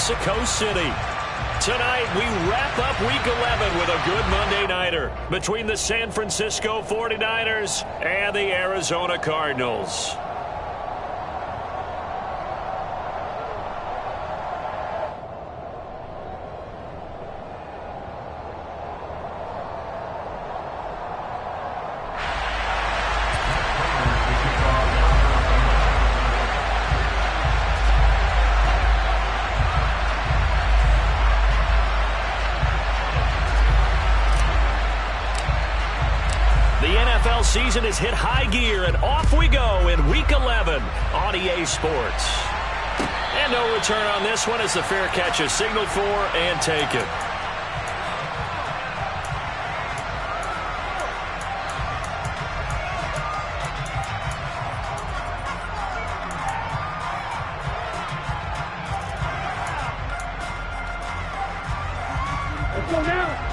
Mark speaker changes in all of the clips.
Speaker 1: Mexico City. Tonight, we wrap up Week 11 with a good Monday Nighter between the San Francisco 49ers and the Arizona Cardinals. Season has hit high gear, and off we go in Week 11 on EA Sports. And no return on this one as the fair catch is signaled for and taken.
Speaker 2: Let's go now.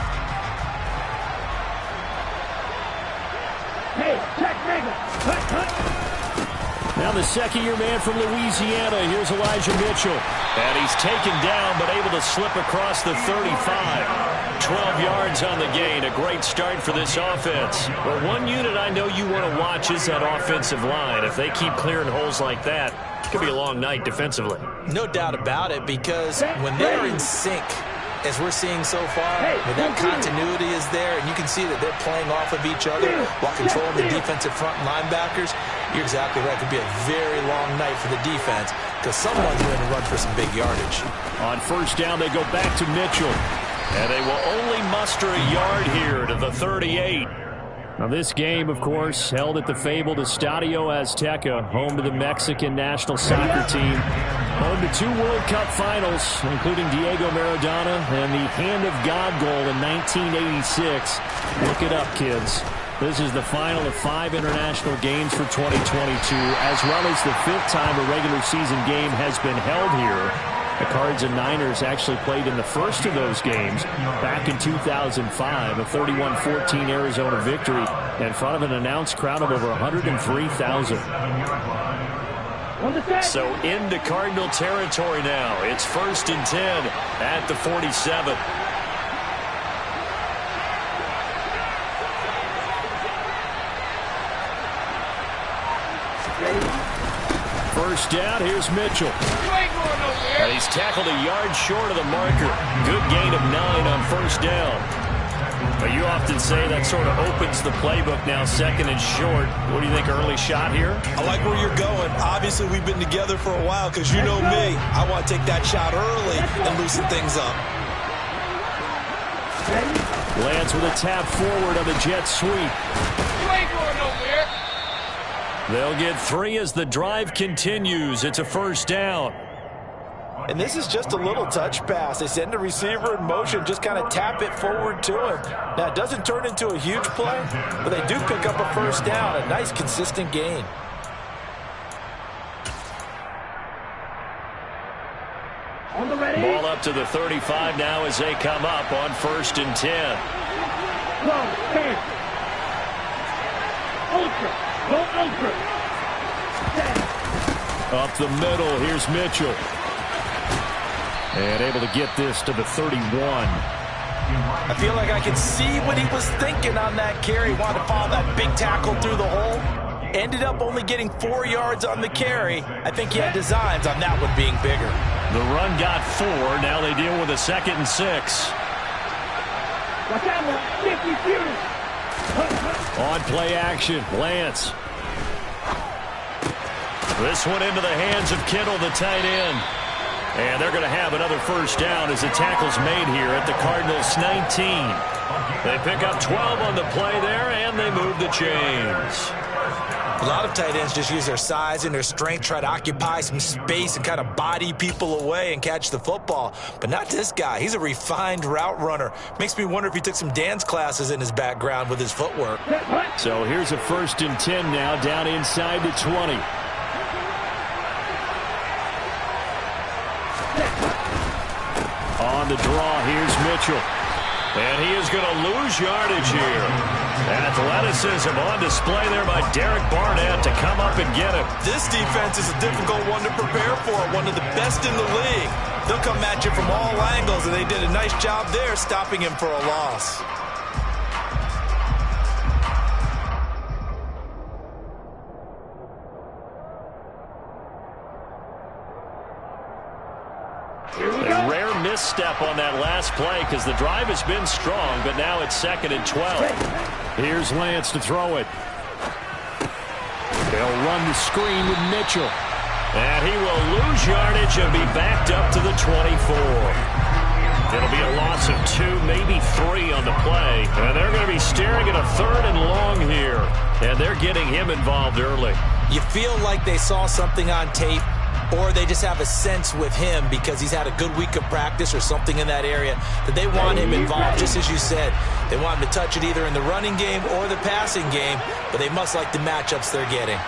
Speaker 1: Now the second-year man from Louisiana, here's Elijah Mitchell. And he's taken down, but able to slip across the 35. 12 yards on the gain. A great start for this offense. But one unit I know you want to watch is that offensive line. If they keep clearing holes like that, it could be a long night defensively.
Speaker 3: No doubt about it, because when they're in sync, as we're seeing so far, when that continuity is there, and you can see that they're playing off of each other while controlling the defensive front linebackers, you're exactly right. It could be a very long night for the defense because someone's going to run for some big yardage. On first down, they go back to Mitchell.
Speaker 1: And they will only muster a yard here to the 38.
Speaker 4: Now this game, of course, held at the fabled Estadio Azteca, home to the Mexican national soccer team. Home to 2 World Cup finals, including Diego Maradona and the Hand of God goal in 1986. Look it up, kids. This is the final of 5 international games for 2022, as well as the 5th time a regular season game has been held here. The Cards and Niners actually played in the first of those games back in 2005, a 31-14 Arizona victory in front of an announced crowd of over 103,000.
Speaker 1: So into Cardinal territory now. It's 1st and 10 at the 47.
Speaker 4: First down, here's Mitchell.
Speaker 1: And he's tackled a yard short of the marker. Good gain of 9 on first down. But you often say that sort of opens the playbook now, 2nd and short. What do you think, early shot here?
Speaker 3: I like where you're going. Obviously, we've been together for a while because you know me. I want to take that shot early and loosen things up.
Speaker 4: Lance with a tap forward on the jet sweep.
Speaker 2: You ain't going nowhere.
Speaker 1: They'll get 3 as the drive continues. It's a first down.
Speaker 3: And this is just a little touch pass. They send the receiver in motion, just kind of tap it forward to him. Now, it doesn't turn into a huge play, but they do pick up a first down, a nice, consistent gain.
Speaker 2: On the ready.
Speaker 1: Ball up to the 35 now as they come up on 1st and 10.
Speaker 2: Go, 10. Ultra. Go ultra. 10.
Speaker 4: Up the middle, here's Mitchell. And able to get this to the 31.
Speaker 3: I feel like I can see what he was thinking on that carry. Wanted to follow that big tackle through the hole. Ended up only getting 4 yards on the carry. I think he had designs on that one being bigger.
Speaker 1: The run got 4. Now they deal with a 2nd and 6.
Speaker 2: Watch out, 50 shooters.
Speaker 1: On play action, Lance. This one into the hands of Kittle, the tight end. And they're going to have another first down as the tackle's made here at the Cardinals' 19. They pick up 12 on the play there, and they move the chains.
Speaker 3: A lot of tight ends just use their size and their strength, try to occupy some space and kind of body people away and catch the football. But not this guy. He's a refined route runner. Makes me wonder if he took some dance classes in his background with his footwork.
Speaker 4: So here's a 1st and 10 now, down inside the 20. On the draw, here's Mitchell.
Speaker 1: And he is going to lose yardage here. Athleticism on display there by Derek Barnett to come up and get him.
Speaker 3: This defense is a difficult one to prepare for, one of the best in the league. They'll come at you from all angles, and they did a nice job there stopping him for a loss.
Speaker 1: A rare misstep on that last play because the drive has been strong, but now it's 2nd and 12.
Speaker 4: Here's Lance to throw it. They'll run the screen with Mitchell.
Speaker 1: And he will lose yardage and be backed up to the 24. It'll be a loss of 2, maybe 3 on the play. And they're going to be staring at a 3rd and long here. And they're getting him involved early.
Speaker 3: You feel like they saw something on tape, or they just have a sense with him because he's had a good week of practice or something in that area that they want him involved, just as you said. They want him to touch it either in the running game or the passing game, but they must like the matchups they're getting.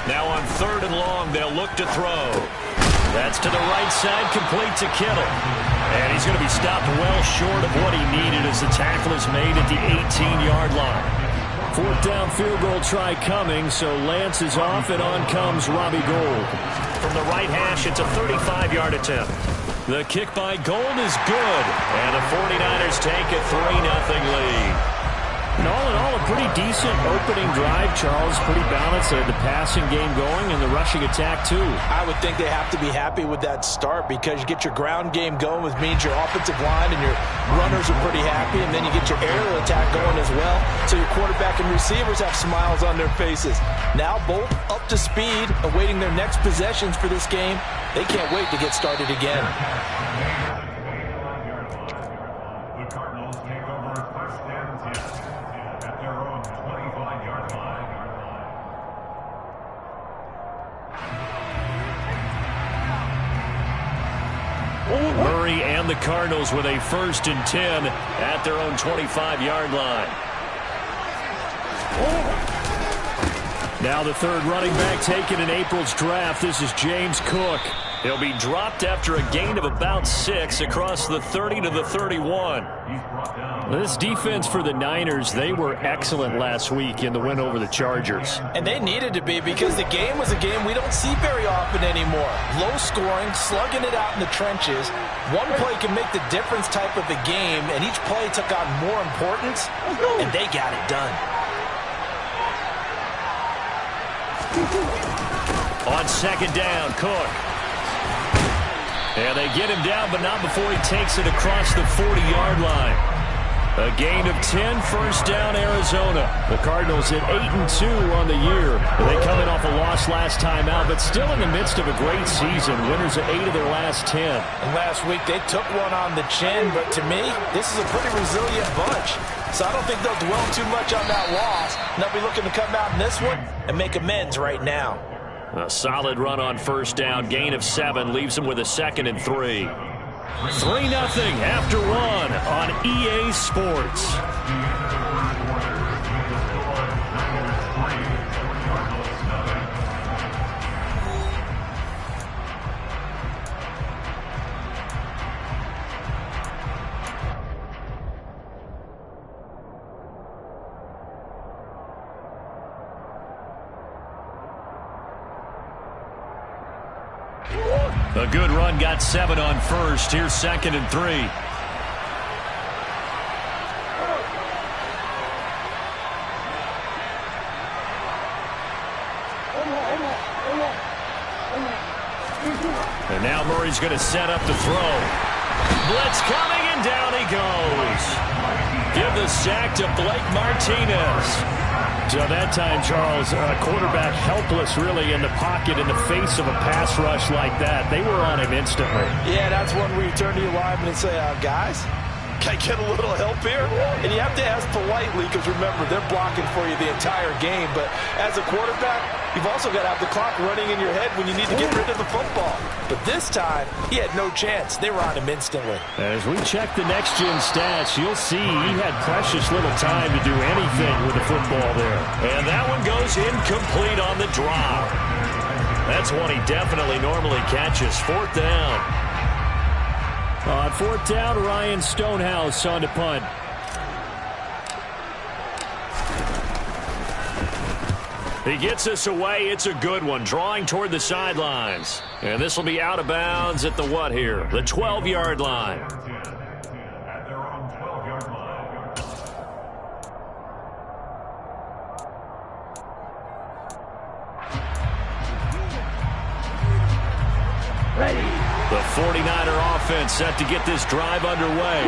Speaker 1: Now on 3rd and long, they'll look to throw. That's to the right side, complete to Kittle. And he's going to be stopped well short of what he needed as the tackle is made at the 18-yard line.
Speaker 4: 4th down field goal try coming, so Lance is off, and on comes Robbie Gould.
Speaker 1: From the right hash, it's a 35-yard attempt. The kick by Gould is good, and the 49ers take a 3-0 lead.
Speaker 4: And all in all, a pretty decent opening drive, Charles. Pretty balanced. They had the passing game going and the rushing attack, too.
Speaker 3: I would think they have to be happy with that start because you get your ground game going, which means your offensive line and your runners are pretty happy, and then you get your aerial attack going as well. So your quarterback and receivers have smiles on their faces. Now both up to speed, awaiting their next possessions for this game. They can't wait to get started again.
Speaker 1: Murray and the Cardinals with a 1st and 10 at their own 25-yard line.
Speaker 4: Now the 3rd running back taken in April's draft. This is James Cook.
Speaker 1: He'll be dropped after a gain of about 6 across the 30 to the 31.
Speaker 4: This defense for the Niners, they were excellent last week in the win over the Chargers.
Speaker 3: And they needed to be because the game was a game we don't see very often anymore. Low scoring, slugging it out in the trenches. One play can make the difference type of a game, and each play took on more importance, and they got it done.
Speaker 1: On 2nd down, Cook. And they get him down, but not before he takes it across the 40-yard line. A gain of 10, 1st down, Arizona. The Cardinals at 8-2 on the year. They coming off a loss last time out, but still in the midst of a great season. Winners of 8 of their last 10.
Speaker 3: And last week they took one on the chin, but to me, this is a pretty resilient bunch. So I don't think they'll dwell too much on that loss. They'll be looking to come out in this one and make amends right now.
Speaker 1: A solid run on 1st down. Gain of 7 leaves them with a 2nd and 3. 3-0 after 1 on EA Sports. A good run, got 7 on 1st. Here's 2nd and 3. And now Murray's going to set up to throw. Blitz coming, and down he goes. Give the sack to Blake Martinez.
Speaker 4: So that time, Charles, quarterback helpless really in the pocket in the face of a pass rush like that. They were on him instantly.
Speaker 3: Yeah, that's one where you turn to your lineman and say, guys, can I get a little help here? And you have to ask politely because, remember, they're blocking for you the entire game. But as a quarterback, you've also got to have the clock running in your head when you need to get rid of the football. But this time, he had no chance. They were on him instantly.
Speaker 4: As we check the next-gen stats, you'll see he had precious little time to do anything with the football there.
Speaker 1: And that one goes incomplete on the drop. That's one he definitely normally catches. 4th down.
Speaker 4: On 4th down, Ryan Stonehouse on to punt.
Speaker 1: He gets this away. It's a good one, drawing toward the sidelines. And this will be out of bounds at the what here? The 12-yard line. The 49er offense set to get this drive underway.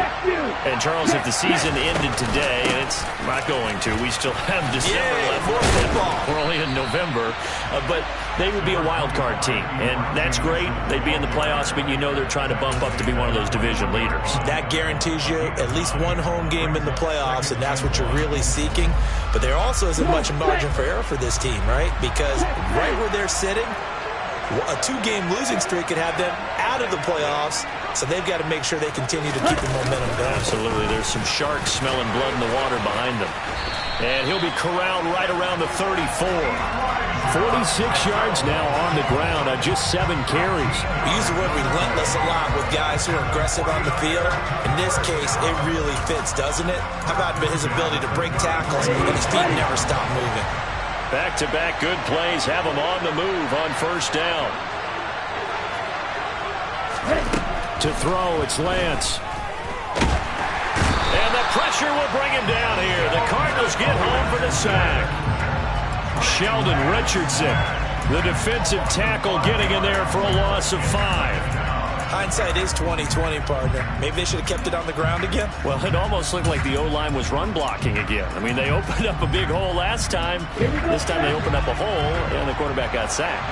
Speaker 1: And, Charles, if the season ended today, and it's not going to, we still have December left.
Speaker 3: More football.
Speaker 1: We're only in November. But they would be a wild card team. And that's great. They'd be in the playoffs, but you know they're trying to bump up to be one of those division leaders.
Speaker 3: That guarantees you at least one home game in the playoffs, and that's what you're really seeking. But there also isn't much margin for error for this team, right? Because right where they're sitting, a two-game losing streak could have them out of the playoffs, so they've got to make sure they continue to keep the momentum going.
Speaker 1: Absolutely. There's some sharks smelling blood in the water behind them. And he'll be corralled right around the 34. 46 yards now on the ground on just 7 carries.
Speaker 3: We use the word relentless a lot with guys who are aggressive on the field. In this case, it really fits, doesn't it? How about his ability to break tackles and his feet never stop moving?
Speaker 1: Back-to-back good plays have him on the move on first down. To throw, it's Lance. And the pressure will bring him down here. The Cardinals get home for the sack. Sheldon Richardson, the defensive tackle, getting in there for a loss of 5.
Speaker 3: Hindsight is 20/20, partner. Maybe they should have kept it on the ground again.
Speaker 1: Well, it almost looked like the O-line was run blocking again. I mean, they opened up a big hole last time. This time they opened up a hole, and the quarterback got sacked.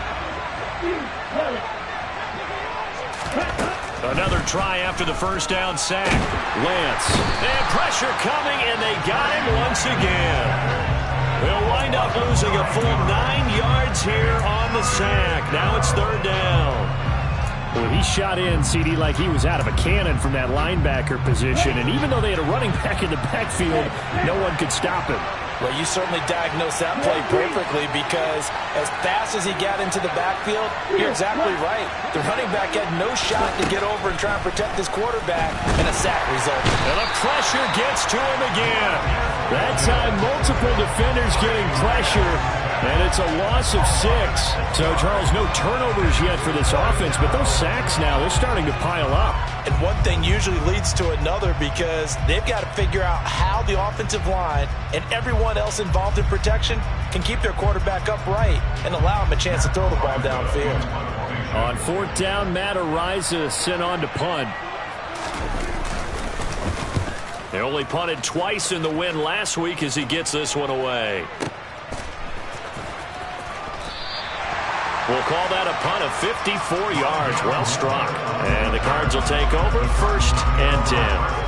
Speaker 1: Another try after the first down sack. Lance. And pressure coming, and they got him once again. They'll wind up losing a full 9 yards here on the sack. Now it's third down.
Speaker 4: Well, he shot in, CD, like he was out of a cannon from that linebacker position. And even though they had a running back in the backfield, no one could stop him.
Speaker 3: Well, you certainly diagnosed that play perfectly because as fast as he got into the backfield, you're exactly right. The running back had no shot to get over and try and protect his quarterback, and a sack resulted.
Speaker 1: And the pressure gets to him again. That time, multiple defenders getting pressure, and it's a loss of 6. So, Charles, no turnovers yet for this offense, but those sacks now, they're starting to pile up.
Speaker 3: And one thing usually leads to another because they've got to figure out how the offensive line and everyone else involved in protection can keep their quarterback upright and allow him a chance to throw the ball downfield.
Speaker 4: On fourth down, Matt Araiza sent on to punt.
Speaker 1: They only punted twice in the win last week as he gets this one away. We'll call that a punt of 54 yards. Well struck. And the Cards will take over, 1st and 10.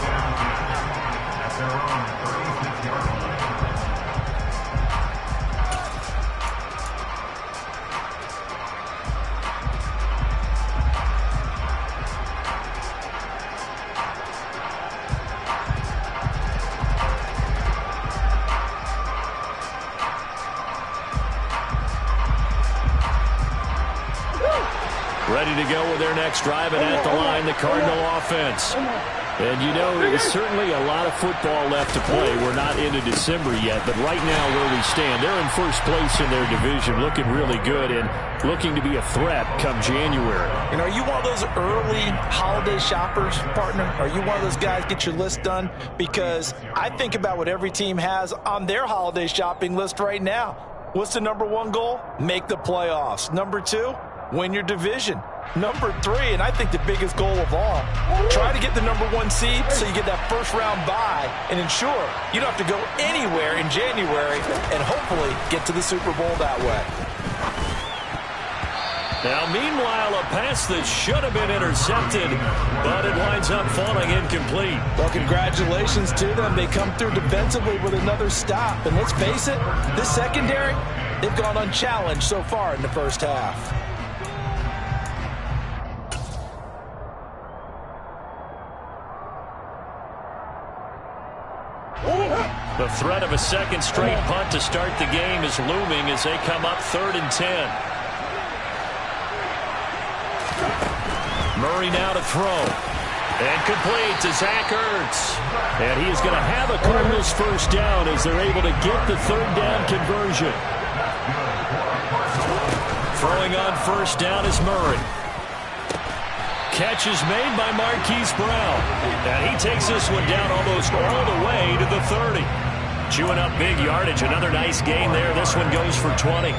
Speaker 1: Ready to go with their next drive, and at the line, the Cardinal offense.
Speaker 4: And, you know, there's certainly a lot of football left to play. We're not into December yet, but right now where we stand, they're in first place in their division, looking really good and looking to be a threat come January.
Speaker 3: And are you one of those early holiday shoppers, partner? Are you one of those guys get your list done? Because I think about what every team has on their holiday shopping list right now. What's the number 1 goal? Make the playoffs. Number 2? Win your division. Number 3, and I think the biggest goal of all, try to get the number 1 seed so you get that first-round bye and ensure you don't have to go anywhere in January and hopefully get to the Super Bowl that way.
Speaker 1: Now, meanwhile, a pass that should have been intercepted, but it winds up falling incomplete.
Speaker 3: Well, congratulations to them. They come through defensively with another stop. And let's face it, this secondary, they've gone unchallenged so far in the first half.
Speaker 1: The threat of a second straight punt to start the game is looming as they come up 3rd and 10. Murray now to throw. And complete to Zach Ertz. And he is going to have a Cardinals first down as they're able to get the 3rd down conversion. Throwing on first down is Murray. Catch is made by Marquise Brown. And he takes this one down almost all the way to the 30. Chewing up big yardage. Another nice gain there. This one goes for 20.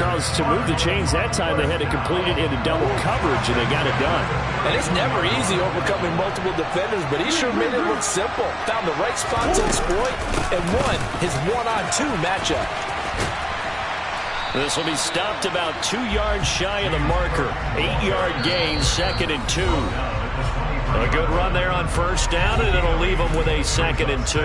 Speaker 4: Charles, to move the chains that time, they had to complete it into double coverage, and they got it done.
Speaker 3: And it's never easy overcoming multiple defenders, but he sure made it look simple. Found the right spot to exploit and won his one-on-two matchup.
Speaker 1: This will be stopped about 2 yards shy of the marker. 8-yard gain, 2nd and 2. A good run there on first down, and it'll leave them with a 2nd and 2.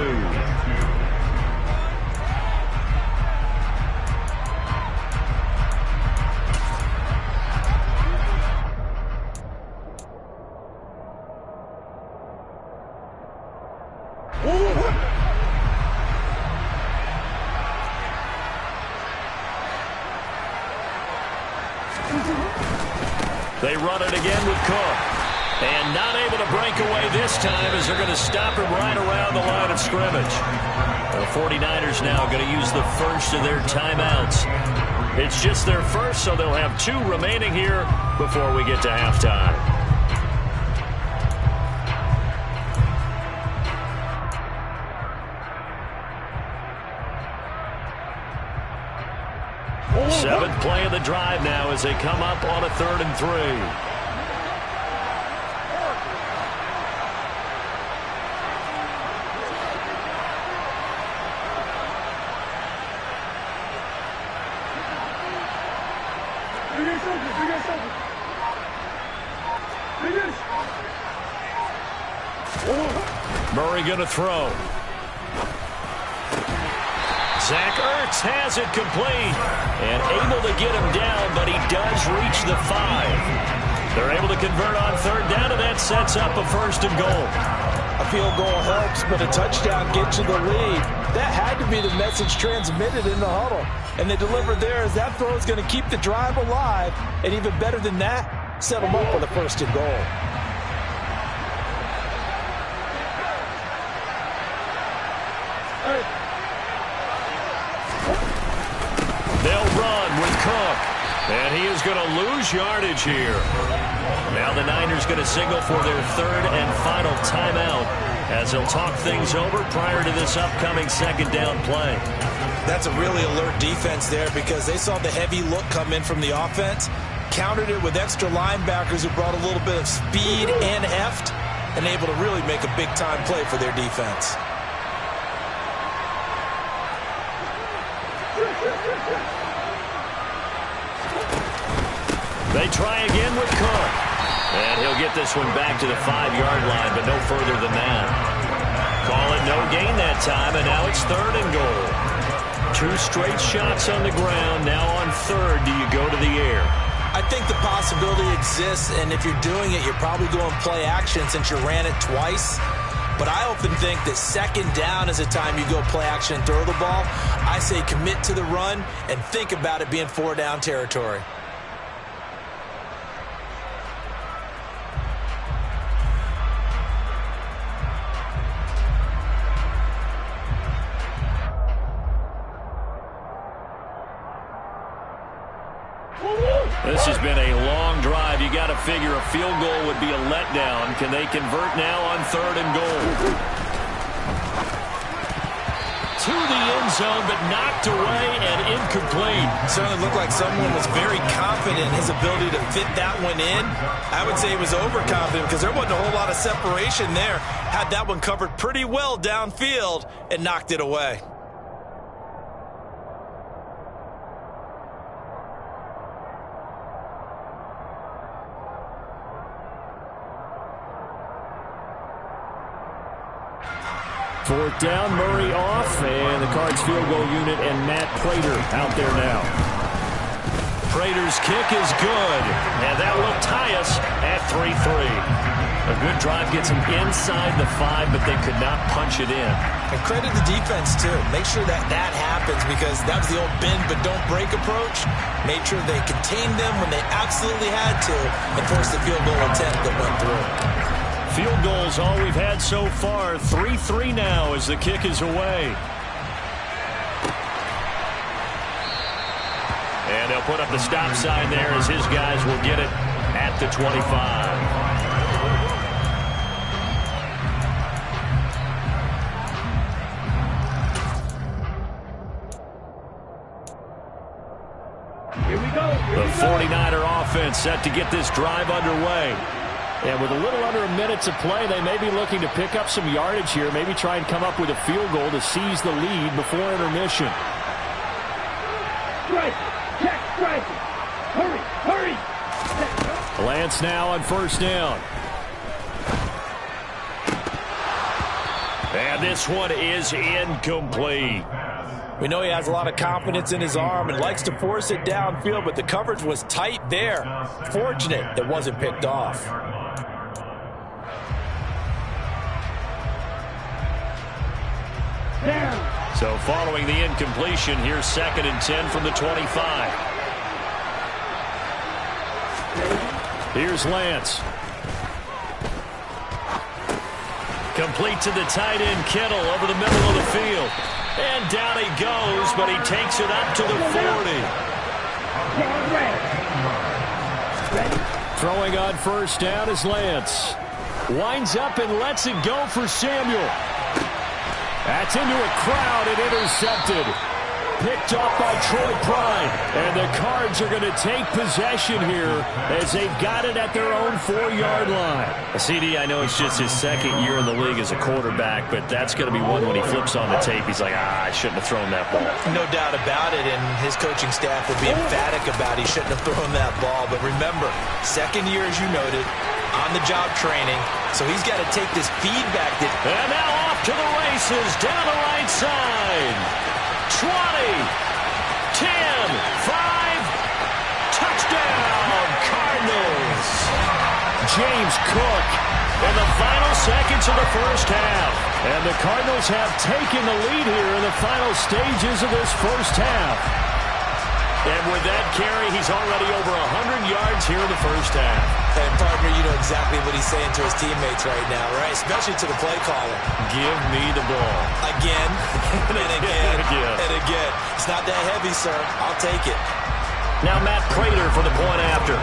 Speaker 1: They run it again with Cook. And not able to break away this time as they're going to stop him right around the line of scrimmage. The 49ers now going to use the first of their timeouts. It's just their first, so they'll have 2 remaining here before we get to halftime. Seventh play of the drive now as they come up on a 3rd and 3. Murray going to throw. Zach Ertz has it complete and able to get him down, but he does reach the 5. They're able to convert on 3rd down, and that sets up a 1st and goal.
Speaker 3: A field goal helps, but a touchdown gets you the lead. That had to be the message transmitted in the huddle. And they delivered there as that throw is going to keep the drive alive. And even better than that, set them up with a 1st and goal.
Speaker 1: They'll run with Cook. And he is going to lose yardage here. Now the Niners going to signal for their 3rd and final timeout as they'll talk things over prior to this upcoming 2nd down play.
Speaker 3: That's a really alert defense there because they saw the heavy look come in from the offense, countered it with extra linebackers who brought a little bit of speed and heft, and able to really make a big-time play for their defense.
Speaker 1: They try again with Cook. And he'll get this one back to the 5-yard line, but no further than that. Call it no gain that time, and now it's 3rd and goal. 2 straight shots on the ground. Now on 3rd, do you go to the air?
Speaker 3: I think the possibility exists, and if you're doing it, you're probably going play action since you ran it twice. But I often think that 2nd down is a time you go play action and throw the ball. I say commit to the run and think about it being 4-down territory.
Speaker 1: This has been a long drive. You got to figure a field goal would be a letdown. Can they convert now on 3rd and goal? To the end zone, but knocked away and incomplete.
Speaker 3: Certainly looked like someone was very confident in his ability to fit that one in. I would say he was overconfident because there wasn't a whole lot of separation there. Had that one covered pretty well downfield and knocked it away.
Speaker 4: Fourth down, Murray off, and the Cards field goal unit and Matt Prater out there now.
Speaker 1: Prater's kick is good, and that will tie us at 3-3. A good drive gets them inside the 5, but they could not punch it in.
Speaker 3: And credit the defense, too. Make sure that that happens because that was the old bend but don't break approach. Made sure they contained them when they absolutely had to and forced the field goal attempt that went through.
Speaker 1: Field goals all we've had so far. 3-3 now as the kick is away. And they'll They'll put up the stop sign there as his guys will get it at the 25. The 49er offense set to get this drive underway. And with a little under a minute to play, they may be looking to pick up some yardage here, maybe try and come up with a field goal to seize the lead before intermission.
Speaker 2: Strike! Check strike! Hurry! Hurry!
Speaker 4: Lance now on first down.
Speaker 1: And this one is incomplete.
Speaker 3: We know he has a lot of confidence in his arm and likes to force it downfield, but the coverage was tight there. Fortunate it wasn't picked off.
Speaker 2: Down.
Speaker 1: So following the incompletion, here's 2nd and 10 from the 25.
Speaker 4: Here's Lance.
Speaker 1: Complete to the tight end, Kittle, over the middle of the field. And down he goes, but he takes it up to the 40.
Speaker 4: Throwing on first down is Lance. Winds up and lets it go for Samuel. That's into a crowd and intercepted. Picked off by Troy Pride. And the Cards are going to take possession here as they've got it at their own 4-yard line.
Speaker 1: CD, I know it's just his 2nd year in the league as a quarterback, but that's going to be one when he flips on the tape. He's like, I shouldn't have thrown that ball.
Speaker 3: No doubt about it, and his coaching staff will be emphatic about he shouldn't have thrown that ball. But remember, 2nd year, as you noted, on-the-job training, so he's got to take this feedback.
Speaker 1: And now off to the races, down the right side. 20, 10, 5, touchdown, Cardinals.
Speaker 4: James Cook in the final seconds of the first half. And the Cardinals have taken the lead here in the final stages of this first half.
Speaker 1: And with that carry, he's already over 100 yards here in the first half.
Speaker 3: And, partner, you know exactly what he's saying to his teammates right now, right? Especially to the play caller.
Speaker 1: Give me the ball.
Speaker 3: Again, and again,
Speaker 1: Yeah.
Speaker 3: and again. It's not that heavy, sir. I'll take it.
Speaker 1: Now Matt Prater for the point after.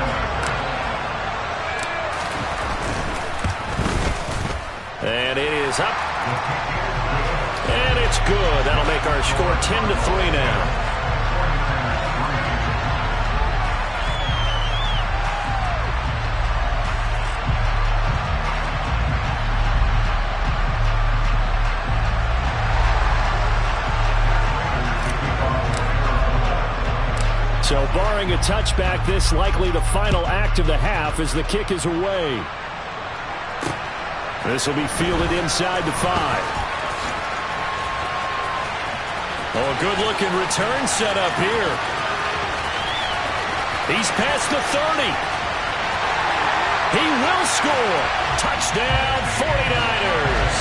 Speaker 1: And it is up. And it's good. That'll make our score 10-3 now.
Speaker 4: So barring a touchback, this likely the final act of the half as the kick is away. This will be fielded inside the 5.
Speaker 1: Oh, good-looking return set up here. He's past the 30. He will score. Touchdown, 49ers.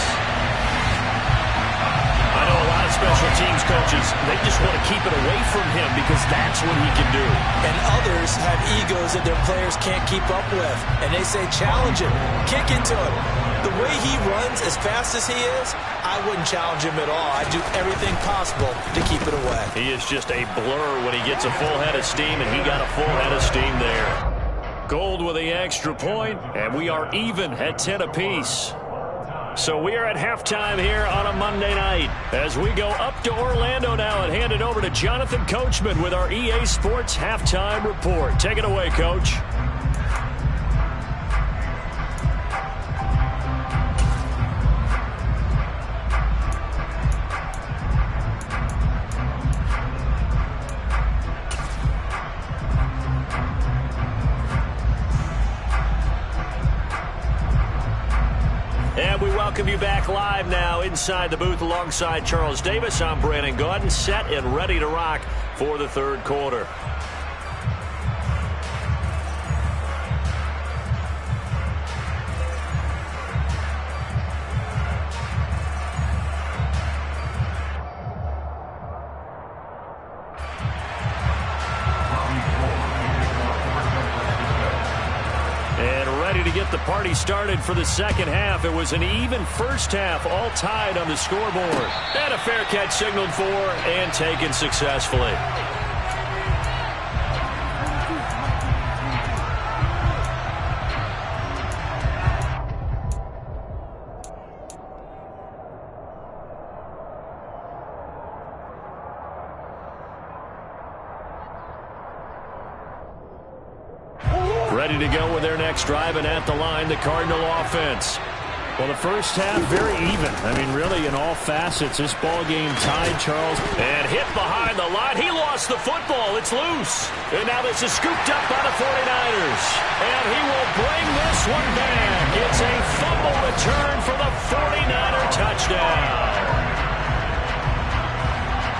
Speaker 1: I know a lot of special teams coaches, they just want to keep it away from him because that's what he can do.
Speaker 3: And others have egos that their players can't keep up with. And they say, challenge him, kick into him. The way he runs as fast as he is, I wouldn't challenge him at all. I'd do everything possible to keep it away.
Speaker 1: He is just a blur when he gets a full head of steam, and he got a full head of steam there. Gold with the extra point, and we are even at 10 apiece. So we are at halftime here on a Monday night as we go up to Orlando now and hand it over to Jonathan Coachman with our EA Sports Halftime Report. Take it away, Coach. And we welcome you back live now inside the booth alongside Charles Davis. I'm Brandon Gaudin, set and ready to rock for the third quarter. To get the party started for the second half. It was an even first half, all tied on the scoreboard. And a fair catch signaled for and taken successfully. Ready to go with their next drive, and at the line, the Cardinal offense. Well, the first half, very even. I mean, really, in all facets, this ball game tied, Charles. And hit behind the line. He lost the football. It's loose. And now this is scooped up by the 49ers. And he will bring this one back. It's a fumble return for the 49er touchdown.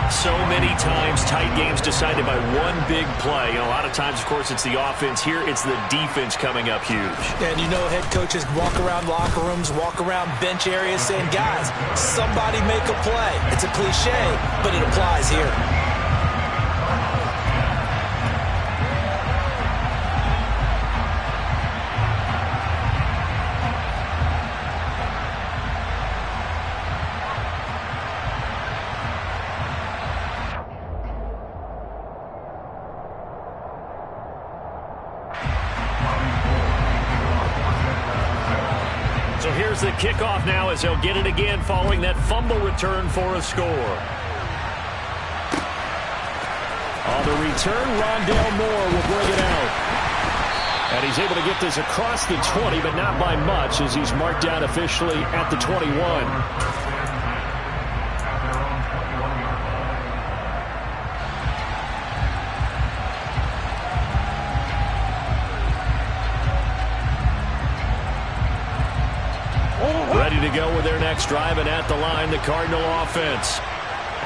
Speaker 1: So many times tight games decided by one big play. A lot of times, of course, it's the offense. Here, it's the defense coming up huge.
Speaker 3: And you know head coaches walk around locker rooms, walk around bench areas saying, guys, somebody make a play. It's a cliche, but it applies here.
Speaker 1: So here's the kickoff now as they'll get it again following that fumble return for a score. On the return, Rondale Moore will bring it out. And he's able to get this across the 20, but not by much as he's marked down officially at the 21. Ready to go with their next drive, and at the line, the Cardinal offense.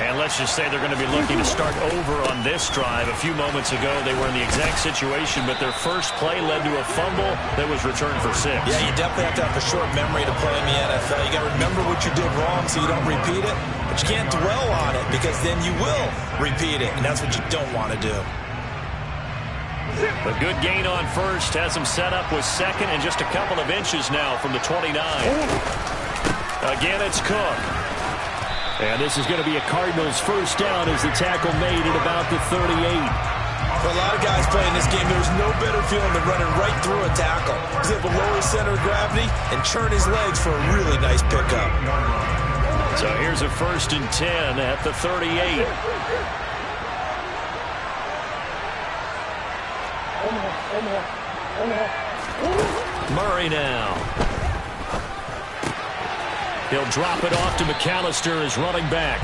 Speaker 1: And let's just say they're going to be looking to start over on this drive. A few moments ago, they were in the exact situation, but their first play led to a fumble that was returned for 6.
Speaker 3: Yeah, you definitely have to have a short memory to play in the NFL. You got to remember what you did wrong so you don't repeat it, but you can't dwell on it because then you will repeat it, and that's what you don't want to do.
Speaker 1: A good gain on first has him set up with second and just a couple of inches now from the 29. Again, it's Cook. And this is going to be a Cardinals first down as the tackle made at about the 38.
Speaker 3: For a lot of guys playing this game, there's no better feeling than running right through a tackle. He's able to lower his center of gravity and churn his legs for a really nice pickup.
Speaker 1: So here's a 1st and 10 at the 38. Murray now. He'll drop it off to McAllister as running back.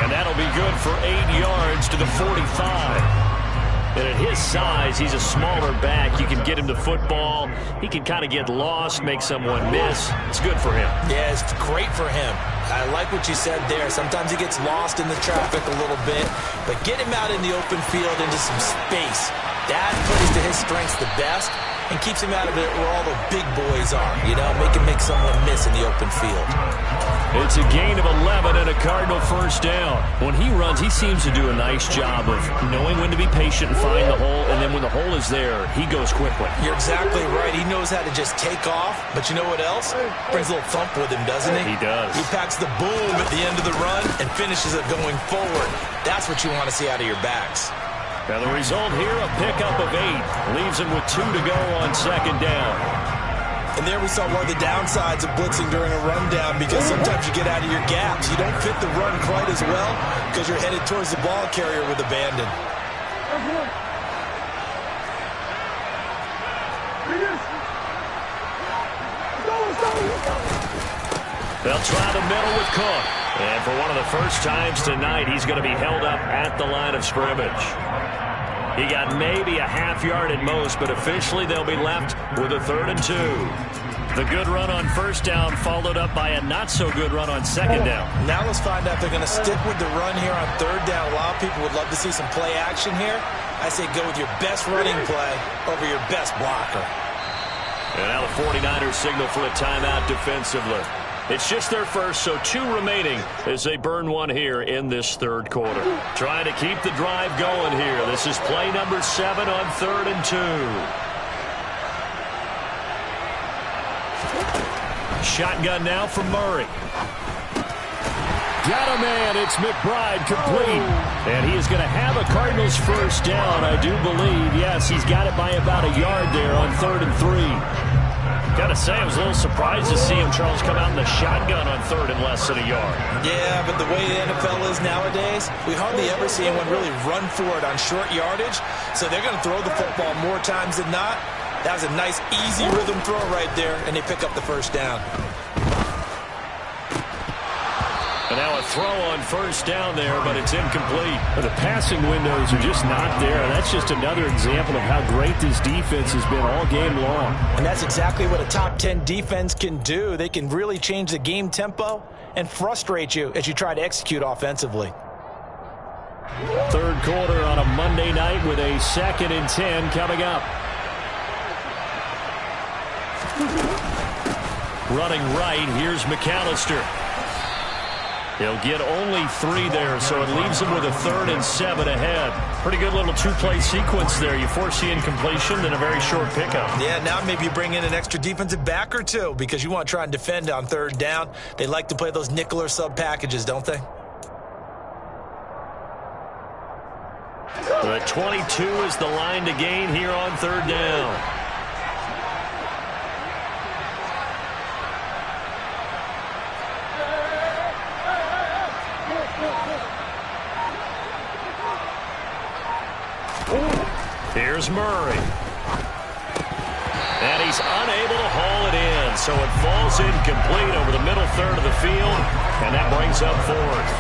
Speaker 1: And that'll be good for 8 yards to the 45. And at his size, he's a smaller back. You can get him to football. He can kind of get lost, make someone miss. It's good for him.
Speaker 3: Yeah, it's great for him. I like what you said there. Sometimes he gets lost in the traffic a little bit, but get him out in the open field into some space. That plays to his strengths the best and keeps him out of it where all the big boys are. You know, make someone miss in the open field.
Speaker 1: It's a gain of 11 and a Cardinal first down. When he runs, he seems to do a nice job of knowing when to be patient and find the hole, and then when the hole is there, he goes quickly.
Speaker 3: You're exactly right. He knows how to just take off, but you know what else? Brings a little thump with him, doesn't he?
Speaker 1: He does.
Speaker 3: He packs the boom at the end of the run and finishes it going forward. That's what you want to see out of your backs.
Speaker 1: Now the result here, a pickup of 8. Leaves him with 2 to go on second down.
Speaker 3: And there we saw one of the downsides of blitzing during a rundown because sometimes you get out of your gaps. You don't fit the run quite as well because you're headed towards the ball carrier with abandon.
Speaker 1: They'll try the middle with Cook. And for one of the first times tonight, he's going to be held up at the line of scrimmage. He got maybe a half yard at most, but officially they'll be left with a 3rd and 2. The good run on first down followed up by a not-so-good run on second down.
Speaker 3: Now let's find out if they're going to stick with the run here on 3rd down. A lot of people would love to see some play action here. I say go with your best running play over your best blocker.
Speaker 1: And now the 49ers signal for a timeout defensively. It's just their first, so 2 remaining as they burn one here in this 3rd quarter. Trying to keep the drive going here. This is play number 7 on 3rd and 2. Shotgun now from Murray. Got a man. It's McBride complete. And he is going to have a Cardinals first down, I do believe. Yes, he's got it by about a yard there on 3rd and 3. Gotta say, I was a little surprised to see him, Charles, come out in the shotgun on 3rd and less than a yard.
Speaker 3: Yeah, but the way the NFL is nowadays, we hardly ever see anyone really run for it on short yardage. So they're going to throw the football more times than not. That was a nice, easy rhythm throw right there, and they pick up the first down.
Speaker 1: And now a throw on first down there, but it's incomplete.
Speaker 4: The passing windows are just not there. That's just another example of how great this defense has been all game long.
Speaker 3: And that's exactly what a top 10 defense can do. They can really change the game tempo and frustrate you as you try to execute offensively.
Speaker 4: Third quarter on a Monday night with a 2nd and 10 coming up.
Speaker 1: Running right, here's McAllister. He'll get only 3 there, so it leaves him with a 3rd and 7 ahead. Pretty good little 2-play sequence there. You force the incompletion, then a very short pickup.
Speaker 3: Yeah, now maybe you bring in an extra defensive back or two because you want to try and defend on 3rd down. They like to play those nickel or sub packages, don't they?
Speaker 1: The 22 is the line to gain here on 3rd down. Here's Murray. And he's unable to haul it in, so it falls incomplete over the middle third of the field, and that brings up 4th.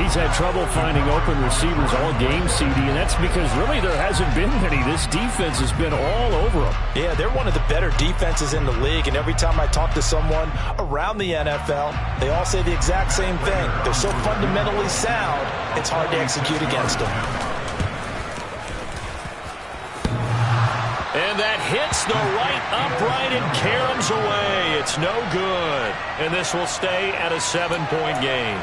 Speaker 4: He's had trouble finding open receivers all game, CD, and that's because really there hasn't been many. This defense has been all over them.
Speaker 3: Yeah, they're one of the better defenses in the league, and every time I talk to someone around the NFL, they all say the exact same thing. They're so fundamentally sound, it's hard to execute against them.
Speaker 1: And that hits the right upright and caroms away. It's no good. And this will stay at a 7-point game.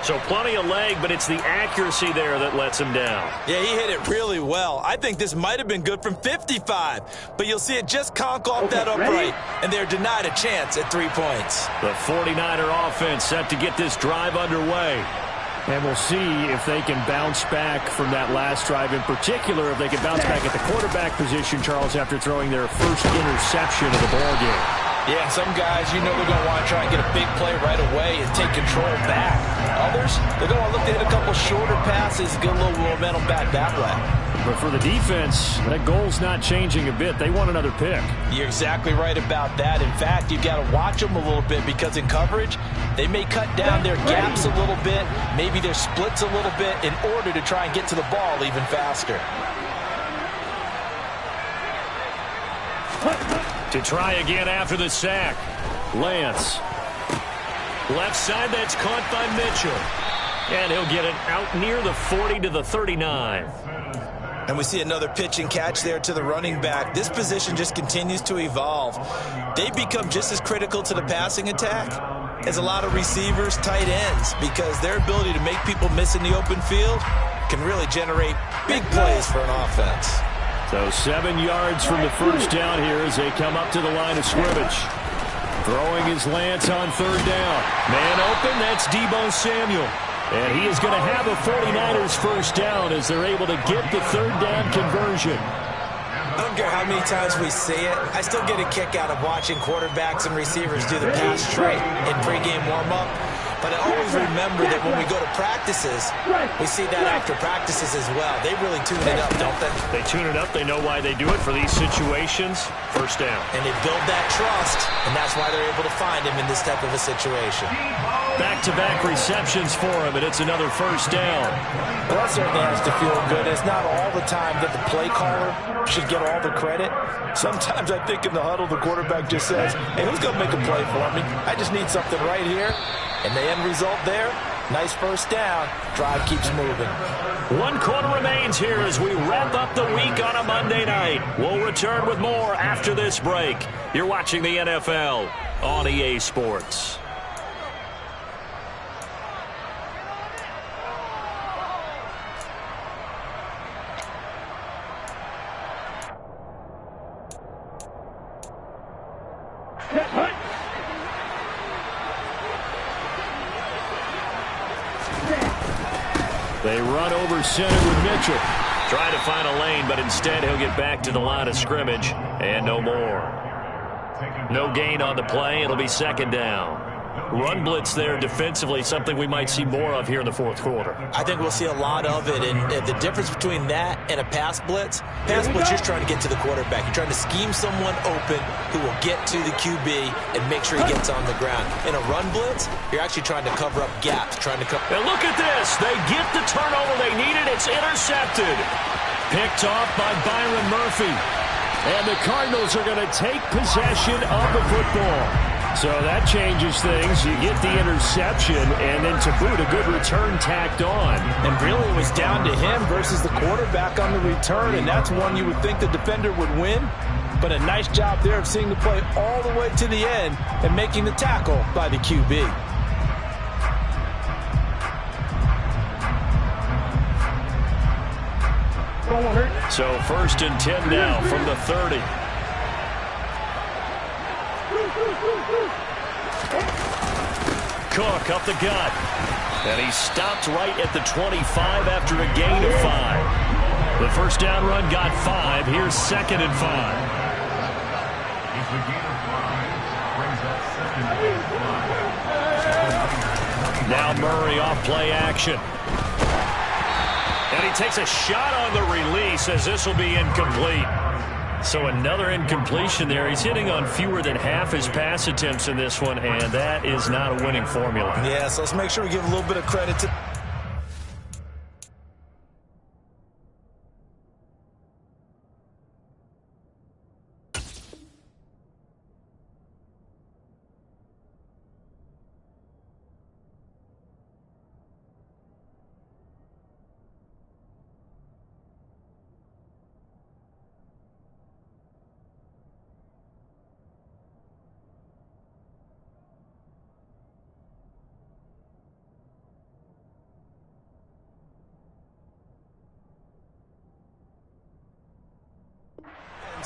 Speaker 1: So plenty of leg, but it's the accuracy there that lets him down.
Speaker 3: Yeah, he hit it really well. I think this might have been good from 55, but you'll see it just conk off that upright, and they're denied a chance at 3 points.
Speaker 1: The 49er offense set to get this drive underway.
Speaker 4: And we'll see if they can bounce back from that last drive, in particular if they can bounce back at the quarterback position, Charles, after throwing their first interception of the ballgame.
Speaker 3: Yeah, some guys, you know they're going to want to try and get a big play right away and take control back. Others, they're going to look to hit a couple shorter passes, get a little momentum back that way.
Speaker 4: But for the defense, that goal's not changing a bit. They want another pick.
Speaker 3: You're exactly right about that. In fact, you've got to watch them a little bit because in coverage, they may cut down their gaps a little bit, maybe their splits a little bit in order to try and get to the ball even faster.
Speaker 1: To try again after the sack. Lance. Left side, that's caught by Mitchell. And he'll get it out near the 40 to the 39.
Speaker 3: And we see another pitch and catch there to the running back. This position just continues to evolve. They become just as critical to the passing attack as a lot of receivers, tight ends, because their ability to make people miss in the open field can really generate big plays for an offense.
Speaker 4: So 7 yards from the first down here as they come up to the line of scrimmage. Throwing his Lance on 3rd down. Man open, that's Deebo Samuel. And he is going to have a 49ers first down as they're able to get the 3rd down conversion.
Speaker 3: I don't care how many times we see it. I still get a kick out of watching quarterbacks and receivers do the pass straight in pregame warm-up. But I always remember that when we go to practices, we see that after practices as well. They really tune it up, don't they?
Speaker 1: They tune it up. They know why they do it for these situations. First down.
Speaker 3: And they build that trust, and that's why they're able to find him in this type of a situation.
Speaker 1: Back-to-back receptions for him, and it's another first down.
Speaker 3: Well, that certainly has to feel good. It's not all the time that the play caller should get all the credit. Sometimes I think in the huddle, the quarterback just says, hey, who's going to make a play for me? I just need something right here. And the end result there, nice first down. Drive keeps moving.
Speaker 1: 1 quarter remains here as we wrap up the week on a Monday night. We'll return with more after this break. You're watching the NFL on EA Sports. They run over center with Mitchell. Trying to find a lane, but instead he'll get back to the line of scrimmage and no more. No gain on the play. It'll be 2nd down. run blitz there defensively, something we might see more of here in the fourth quarter.
Speaker 3: I think we'll see a lot of it, and the difference between that and a pass blitz, you're trying to get to the quarterback. You're trying to scheme someone open who will get to the QB and make sure he gets on the ground. In a run blitz, you're actually trying to cover up gaps, trying to cover.
Speaker 1: And look at this. They get the turnover they needed. It's intercepted. Picked off by Byron Murphy. And the Cardinals are going to take possession of the football. So that changes things. You get the interception, and then to boot, a good return tacked on.
Speaker 5: And really it was down to him versus the quarterback on the return, and that's one you would think the defender would win. But a nice job there of seeing the play all the way to the end and making the tackle by the QB.
Speaker 1: So 1st and 10 now from the 30. Cook up the gut. And he stopped right at the 25 after a gain of 5. The first down run got 5. Here's 2nd and 5. Now Murray off play action. And he takes a shot on the release as this will be incomplete. So another incompletion there. He's hitting on fewer than half his pass attempts in this one, and that is not a winning formula.
Speaker 5: Yeah, so let's make sure we give a little bit of credit to...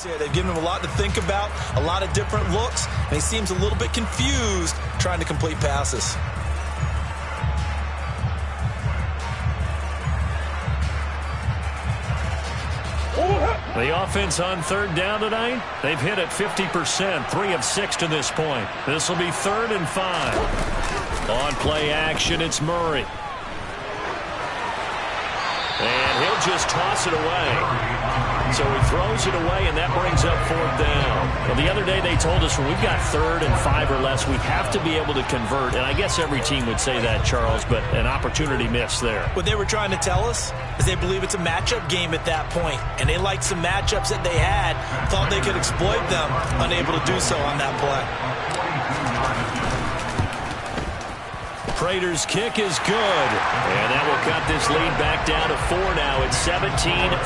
Speaker 5: Here. They've given him a lot to think about, a lot of different looks, and he seems a little bit confused trying to complete passes.
Speaker 1: The offense on 3rd down tonight, they've hit it 50%, 3 of 6 to this point. This will be 3rd and 5. On play action, it's Murray. And he'll just toss it away. So he throws it away, and that brings up 4th down. Well, the other day they told us when we've got 3rd and 5 or less, we have to be able to convert. And I guess every team would say that, Charles, but an opportunity missed there.
Speaker 3: What they were trying to tell us is they believe it's a matchup game at that point. And they liked some matchups that they had, thought they could exploit them, unable to do so on that play.
Speaker 1: Prater's kick is good. And that will cut this lead back down to 4 now. It's 17-13.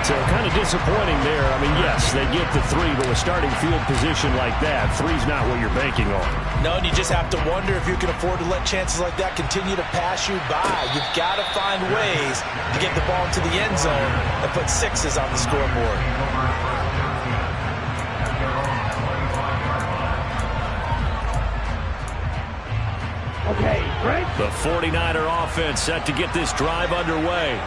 Speaker 4: So kind of disappointing there. I mean, yes, they get the 3, but with starting field position like that, 3's not what you're banking on.
Speaker 5: No, and you just have to wonder if you can afford to let chances like that continue to pass you by. You've got to find ways to get the ball into the end zone and put 6s on the scoreboard.
Speaker 2: Okay, Frank.
Speaker 1: The 49er offense set to get this drive underway.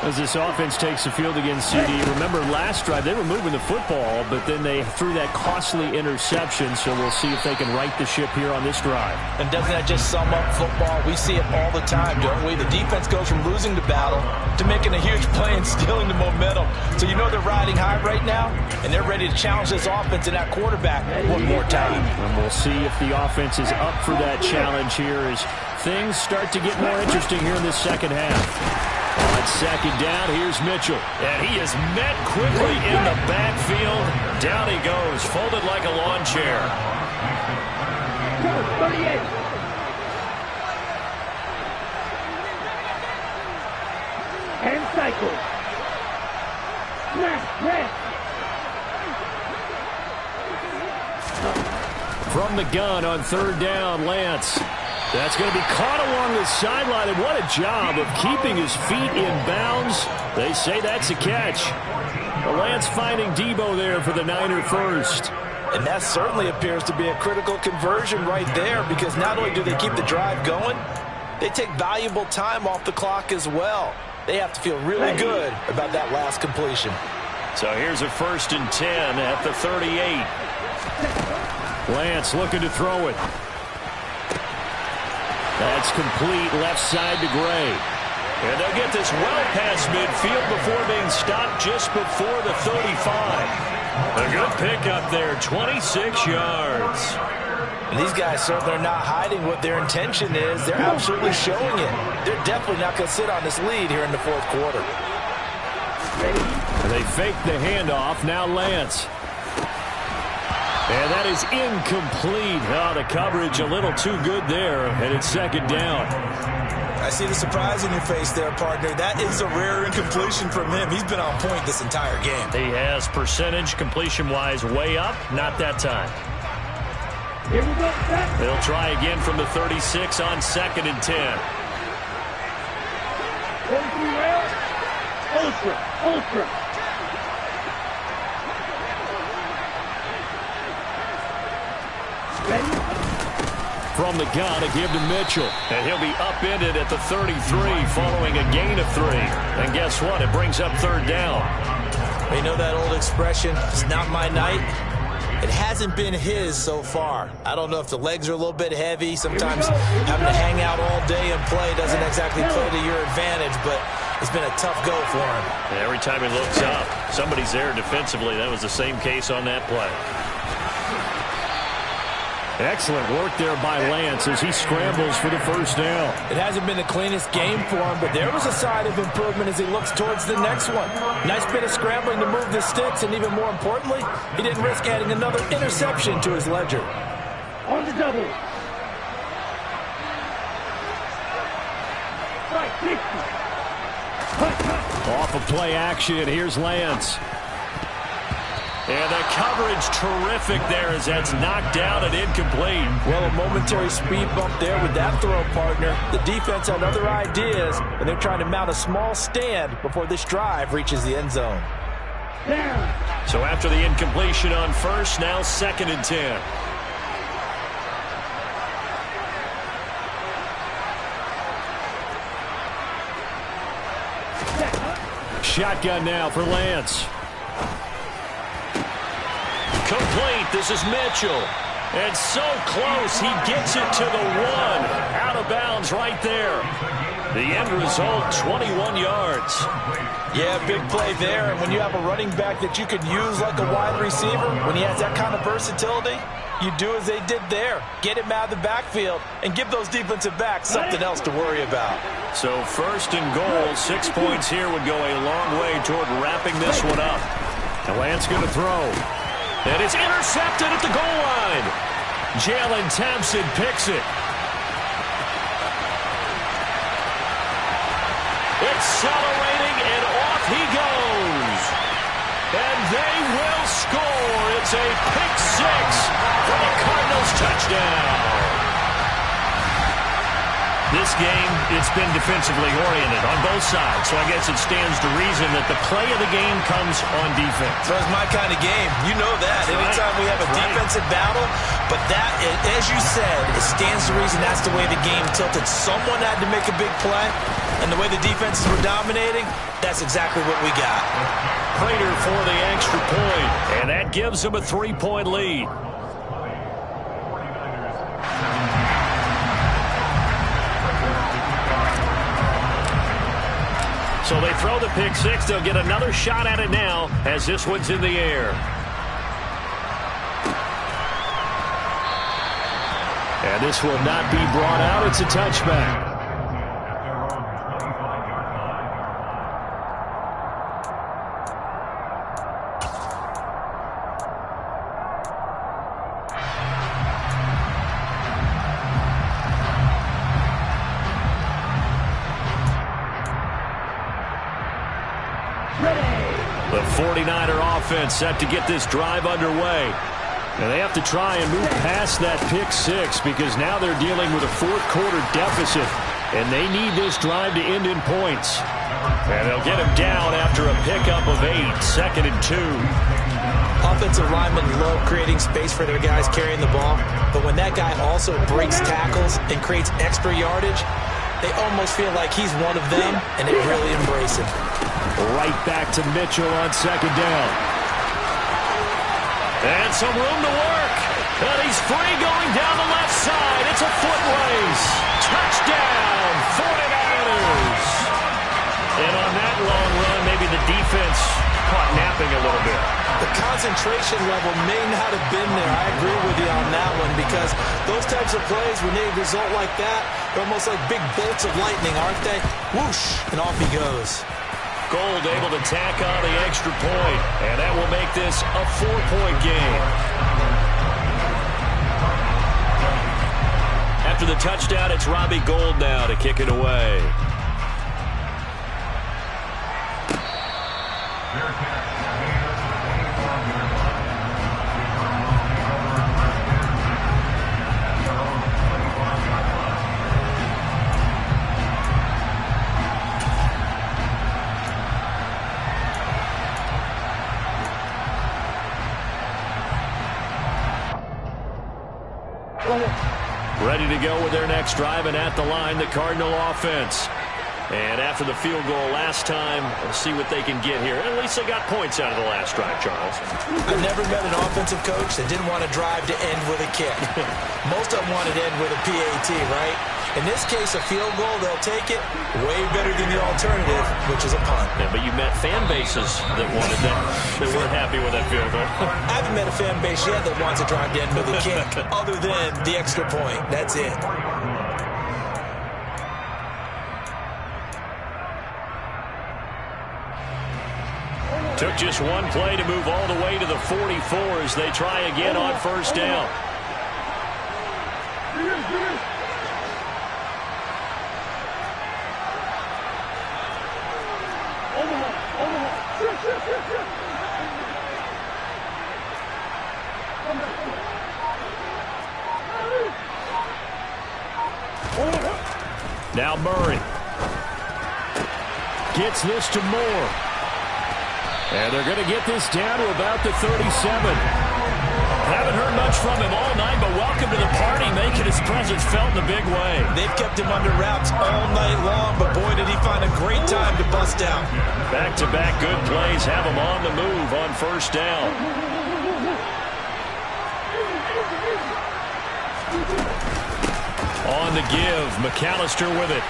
Speaker 4: As this offense takes the field against CD, remember last drive they were moving the football, but then they threw that costly interception, so we'll see if they can right the ship here on this drive.
Speaker 5: And doesn't that just sum up football? We see it all the time, don't we? The defense goes from losing the battle to making a huge play and stealing the momentum. So you know they're riding high right now, and they're ready to challenge this offense and that quarterback one more time.
Speaker 4: And we'll see if the offense is up for that challenge here as things start to get more interesting here in this second half. On 2nd down, here's Mitchell.
Speaker 1: And he is met quickly in the backfield. Down he goes, folded like a lawn chair.
Speaker 2: 38. And cycle. Press.
Speaker 4: From the gun on 3rd down, Lance. That's going to be caught along the sideline, and what a job of keeping his feet in bounds. They say that's a catch. Lance finding Debo there for the Niner first.
Speaker 5: And that certainly appears to be a critical conversion right there, because not only do they keep the drive going, they take valuable time off the clock as well. They have to feel really good about that last completion.
Speaker 1: So here's a 1st and 10 at the 38.
Speaker 4: Lance looking to throw it. That's complete left side to Gray.
Speaker 1: And they'll get this well past midfield before being stopped just before the 35. A good pickup there, 26 yards.
Speaker 5: And these guys certainly are not hiding what their intention is. They're absolutely showing it. They're definitely not going to sit on this lead here in the fourth quarter.
Speaker 4: And they fake the handoff. Now Lance. And that is incomplete. Oh, the coverage a little too good there, and it's second down.
Speaker 3: I see the surprise in your face there, partner. That is a rare incompletion from him. He's been on point this entire game.
Speaker 1: He has percentage completion-wise way up. Not that time.
Speaker 2: Here we go.
Speaker 1: They'll try again from the 36 on 2nd and 10.
Speaker 2: Going through rail. Ultra. Ready?
Speaker 4: From the gun, a give to Mitchell.
Speaker 1: And he'll be upended at the 33 following a gain of 3. And guess what? It brings up third down.
Speaker 3: You know that old expression, it's not my night? It hasn't been his so far. I don't know if the legs are a little bit heavy. Sometimes having to hang out all day and play doesn't exactly play to your advantage, but it's been a tough go for him.
Speaker 1: And every time he looks up, somebody's there defensively. That was the same case on that play.
Speaker 4: Excellent work there by Lance as he scrambles for the first down.
Speaker 5: It hasn't been the cleanest game for him, but there was a sign of improvement as he looks towards the next one. Nice bit of scrambling to move the sticks, and even more importantly, he didn't risk adding another interception to his ledger.
Speaker 2: On the double. Right, 60.
Speaker 4: Off of play action, here's Lance.
Speaker 1: And the coverage terrific there as that's knocked down and incomplete.
Speaker 5: Well, a momentary speed bump there with that throw, partner. The defense had other ideas, and they're trying to mount a small stand before this drive reaches the end zone.
Speaker 2: Down.
Speaker 1: So after the incompletion on first, now 2nd and 10.
Speaker 4: Shotgun now for Lance.
Speaker 1: Complete. This is Mitchell. And so close. He gets it to the 1. Out of bounds right there. The end result, 21 yards.
Speaker 5: Yeah, big play there. And when you have a running back that you can use like a wide receiver, when he has that kind of versatility, you do as they did there. Get him out of the backfield and give those defensive backs something else to worry about.
Speaker 1: So 1st and goal, 6 points here would go a long way toward wrapping this one up.
Speaker 4: And Lance going to throw.
Speaker 1: And it's intercepted at the goal line. Jalen Thompson picks it. Accelerating, and off he goes. And they will score. It's a pick 6 for the Cardinals touchdown. This game, it's been defensively oriented on both sides, so I guess it stands to reason that the play of the game comes on defense.
Speaker 3: So it's my kind of game. You know that. Anytime we have a defensive battle, but that, as you said, it stands to reason that's the way the game tilted. Someone had to make a big play, and the way the defenses were dominating, that's exactly what we got.
Speaker 1: Prater for the extra point, and that gives them a 3-point lead. So they throw the pick 6. They'll get another shot at it now as this one's in the air.
Speaker 4: And this will not be brought out. It's a touchback.
Speaker 1: The 49er offense set to get this drive underway.
Speaker 4: And they have to try and move past that pick 6 because now they're dealing with a fourth-quarter deficit, and they need this drive to end in points.
Speaker 1: And they'll get him down after a pickup of 8, 2nd and 2.
Speaker 5: Offensive linemen love creating space for their guys carrying the ball, but when that guy also breaks tackles and creates extra yardage, they almost feel like he's one of them, and they really embrace him.
Speaker 4: Right back to Mitchell on 2nd down.
Speaker 1: And some room to work. And he's free going down the left side. It's a foot race. Touchdown. Touchdown, 49ers. And on that long run, maybe the defense caught napping a little bit.
Speaker 3: The concentration level may not have been there. I agree with you on that one, because those types of plays, when they result like that, they're almost like big bolts of lightning, aren't they? Whoosh, and off he goes.
Speaker 1: Gold able to tack on the extra point, and that will make this a 4-point game. After the touchdown, it's Robbie Gould now to kick it away. Ready to go with their next drive, and at the line, the Cardinal offense. And after the field goal last time, we'll see what they can get here. At least they got points out of the last drive, Charles.
Speaker 3: I've never met an offensive coach that didn't want to drive to end with a kick. Most of them wanted to end with a PAT, right? In this case, a field goal, they'll take it. Way better than the alternative, which is a punt.
Speaker 1: Yeah, but you met fan bases that wanted that, that weren't happy with that field goal.
Speaker 3: I haven't met a fan base yet that wants to drive to end with a kick, other than the extra point. That's it.
Speaker 1: Took just one play to move all the way to the 44 as they try again on first down. Now Murray gets this to Moore. And they're going to get this down to about the 37. Haven't heard much from him all night, but welcome to the party, making his presence felt in a big way.
Speaker 3: They've kept him under wraps all night long, but boy, did he find a great time to bust out.
Speaker 1: Back-to-back good plays have him on the move on first down. On the give, McAllister with it.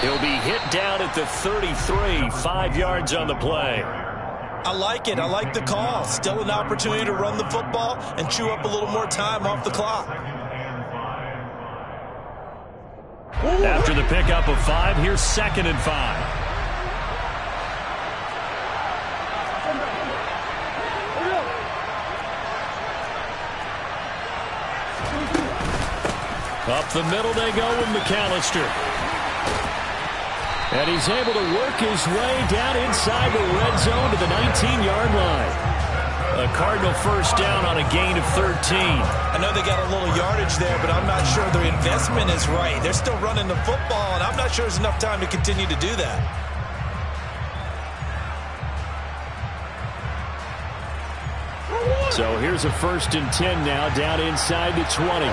Speaker 1: He'll be hit down at the 33, 5 yards on the play.
Speaker 3: I like it. I like the call. Still an opportunity to run the football and chew up a little more time off the clock.
Speaker 1: After the pickup of 5, here's 2nd and 5. Up the middle they go with McAllister. And he's able to work his way down inside the red zone to the 19-yard line. A Cardinal first down on a gain of 13.
Speaker 3: I know they got a little yardage there, but I'm not sure their investment is right. They're still running the football, and I'm not sure there's enough time to continue to do that.
Speaker 1: So here's a 1st and 10 now, down inside the 20.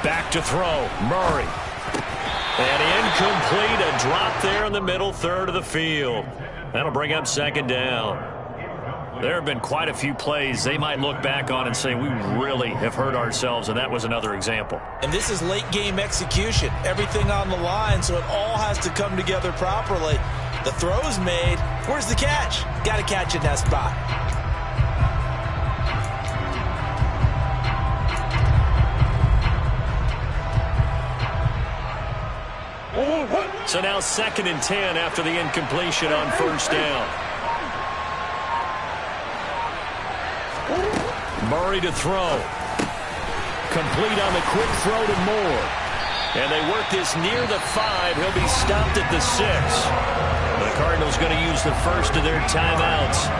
Speaker 1: Back to throw, Murray. And incomplete, a drop there in the middle third of the field. That'll bring up 2nd down. There have been quite a few plays they might look back on and say, we really have hurt ourselves, and that was another example. And
Speaker 3: this is late game execution. Everything on the line, so it all has to come together properly. The throw's made. Where's the catch? Got to catch in that spot.
Speaker 1: So now 2nd and 10 after the incompletion on first down. Murray to throw. Complete on the quick throw to Moore. And they work this near the 5. He'll be stopped at the 6. The Cardinals going to use the first of their timeouts,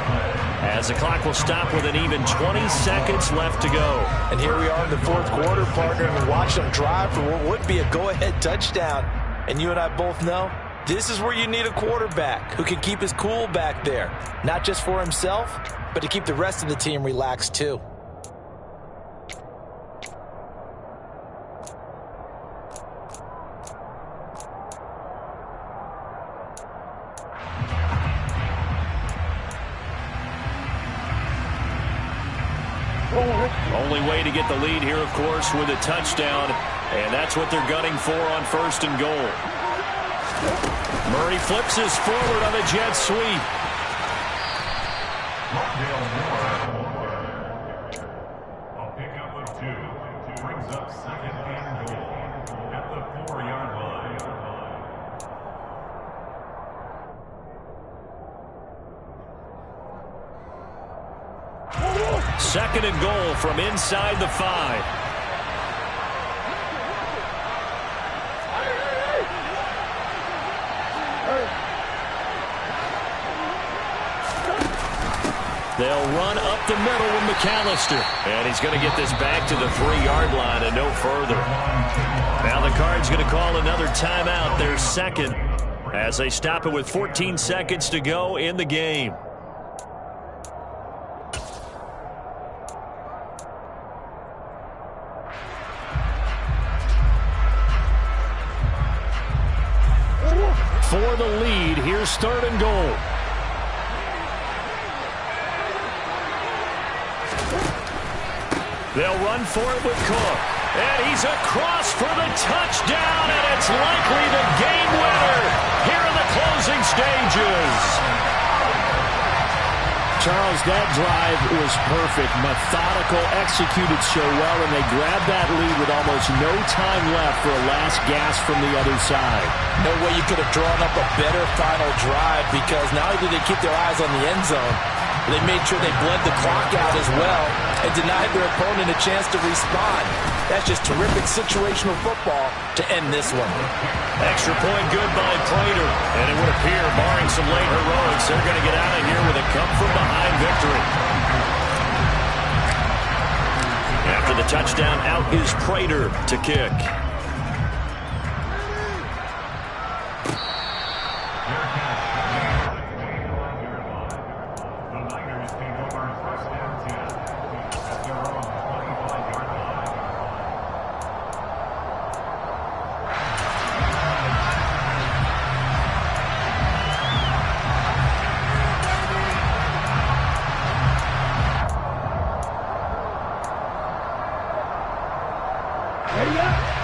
Speaker 1: as the clock will stop with an even 20 seconds left to go.
Speaker 3: And here we are in the 4th quarter, partner, and watch them drive for what would be a go-ahead touchdown. And you and I both know this is where you need a quarterback who can keep his cool back there. Not just for himself, but to keep the rest of the team relaxed too.
Speaker 1: Only way to get the lead here, of course, with a touchdown, and that's what they're gunning for on 1st and goal. Murray flips his forward on a jet sweep.
Speaker 6: A pickup of 2 brings up 2nd and goal at the 4-yard line.
Speaker 1: 2nd and goal from inside the 5. They'll run up the middle with McAllister. And he's going to get this back to the 3-yard line and no further. Now the Cards going to call another timeout, their 2nd, as they stop it with 14 seconds to go in the game. For the lead, here's 3rd and goal. They'll run for it with Cook. And he's across for the touchdown, and it's likely the game winner here in the closing stages.
Speaker 4: Charles, that drive was perfect. Methodical, executed so well, and they grabbed that lead with almost no time left for a last gasp from the other side.
Speaker 5: No way you could have drawn up a better final drive, because not only did they keep their eyes on the end zone, they made sure they bled the clock out as well and denied their opponent a chance to respond. That's just terrific situational football to end this one.
Speaker 1: Extra point good by Prater. And it would appear, barring some late heroics, they're going to get out of here with a come-from-behind victory. After the touchdown, out is Prater to kick.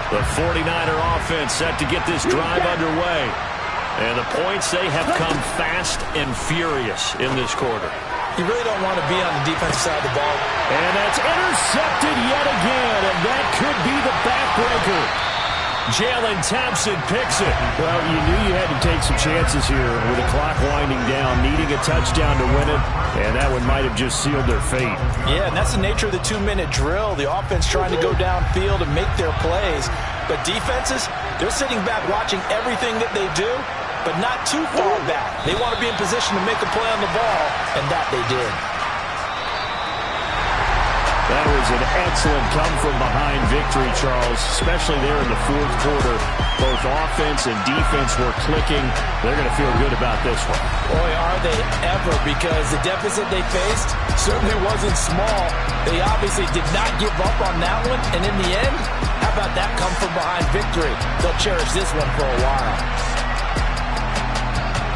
Speaker 1: The 49er offense set to get this drive underway. And the points, they have come fast and furious in this quarter.
Speaker 5: You really don't want to be on the defensive side of the ball.
Speaker 4: And that's intercepted yet again, and that could be the backbreaker.
Speaker 1: Jalen Thompson picks it.
Speaker 4: Well, you knew you had to take some chances here with the clock winding down, needing a touchdown to win it, and that one might have just sealed their fate.
Speaker 5: Yeah, and that's the nature of the 2-minute drill. The offense trying to go downfield and make their plays. But defenses, they're sitting back watching everything that they do, but not too far back. They want to be in position to make a play on the ball, and that they did.
Speaker 4: That was an excellent come-from-behind victory, Charles, especially there in the 4th quarter. Both offense and defense were clicking. They're going to feel good about this one.
Speaker 5: Boy, are they ever, because the deficit they faced certainly wasn't small. They obviously did not give up on that one, and in the end, how about that come-from-behind victory? They'll cherish this one for a while.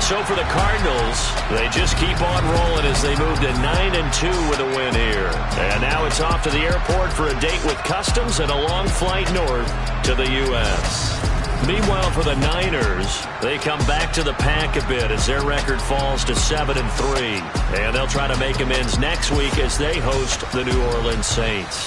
Speaker 1: So for the Cardinals, they just keep on rolling as they move to 9-2 with a win here. And now it's off to the airport for a date with Customs and a long flight north to the U.S. Meanwhile, for the Niners, they come back to the pack a bit as their record falls to 7-3. And they'll try to make amends next week as they host the New Orleans Saints.